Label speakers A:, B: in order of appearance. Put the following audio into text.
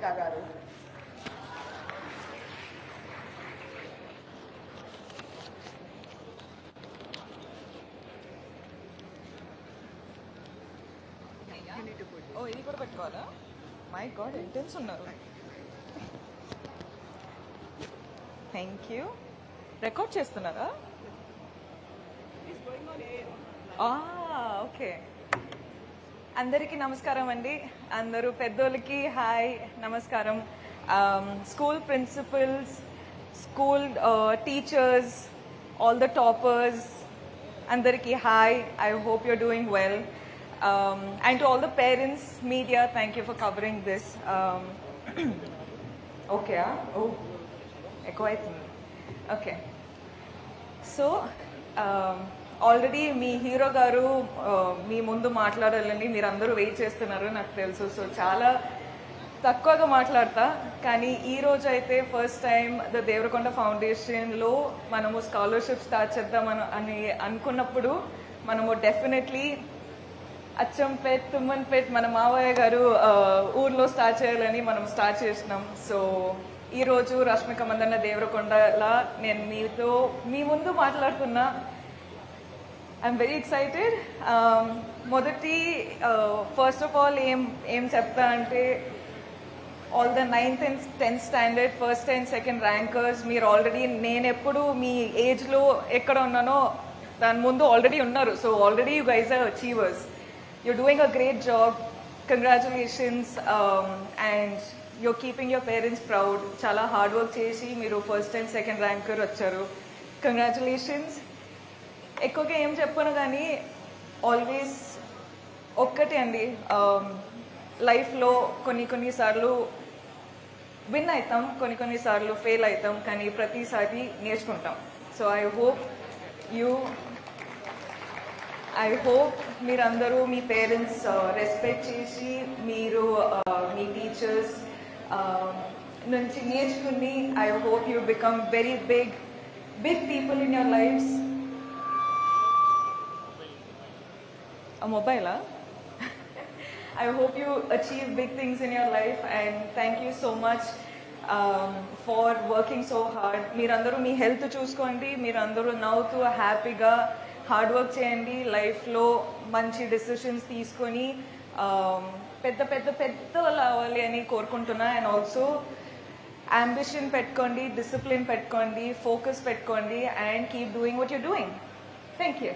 A: రష్మిక గారు. ఓ ఇది కూడా పెట్టుకోవాలా? మై గాడ్ ఇంటెన్స్ ఉన్నారు. Thank you. రికార్డ్ చేస్తున్నారా? ఓకే. అందరికీ నమస్కారం అండి. అందరూ పెద్దోళ్ళకి హాయ్ నమస్కారం. School principals, school teachers, all the toppers, అందరికీ hi. I hope you're doing well. And to all the parents, media, thank you for covering this. Okay, oh, echo aitundi. Okay. So, already మీ hero గారు మీ ముందు మాట్లాడాలని మీరు అందరూ wait చేస్తున్నారు నాకు తెలుసు. సో చాలా తక్కువగా మాట్లాడతా, కానీ ఈ రోజు అయితే ఫస్ట్ టైం ద దేవరకొండ ఫౌండేషన్లో మనము స్కాలర్షిప్ స్టార్ట్ చేద్దామని అనుకున్నప్పుడు మనము డెఫినెట్లీ అచ్చంపేట్, తుమ్మన్పేట్ మన మావయ్య గారు ఊర్లో స్టార్ట్ చేయాలని మనం స్టార్ట్ చేసినాం. సో ఈరోజు రష్మిక మందన్న దేవరకొండలా నేను మీ ముందు మాట్లాడుతున్నా. I'm very excited. మొదటి ఫస్ట్ ఆఫ్ ఆల్ ఏం చెప్తా అంటే all the 9th and 10th standard first and second rankers మీరు ఆల్రెడీ నేను ఎప్పుడు మీ ఏజ్లో ఎక్కడ ఉన్నానో దాని ముందు ఆల్రెడీ ఉన్నారు. So already you guys are achievers. You're doing a great job. Congratulations. And you're keeping your parents proud. Chala hard work chesi meeru first and second ranker vacharu. Congratulations. Ekkoga em cheppanu gaani always okkati andi, life lo konni sarlu win aitam, konni sarlu fail aitam, కానీ ప్రతిసారి నేర్చుకుంటాం. So I hope మీరందరూ మీ parents respect చేసి మీరు మీ teachers నుంచి నేర్చుకుని I hope you become very big people in your lifes. మొబైలా? I hope you achieve big things in your life, and thank you so much for working so hard. మీరందరూ మీ health చూసుకోండి, మీరందరూ నవ్వుతూ హ్యాపీగా హార్డ్ వర్క్ చేయండి, లైఫ్లో మంచి decisions తీసుకొని పెద్ద వాళ్ళు అవ్వాలి అని కోరుకుంటున్నా. అండ్ ఆల్సో అంబిషన్ పెట్టుకోండి, డిసిప్లిన్ పెట్టుకోండి, ఫోకస్ పెట్టుకోండి, and keep doing what you doing. Thank you.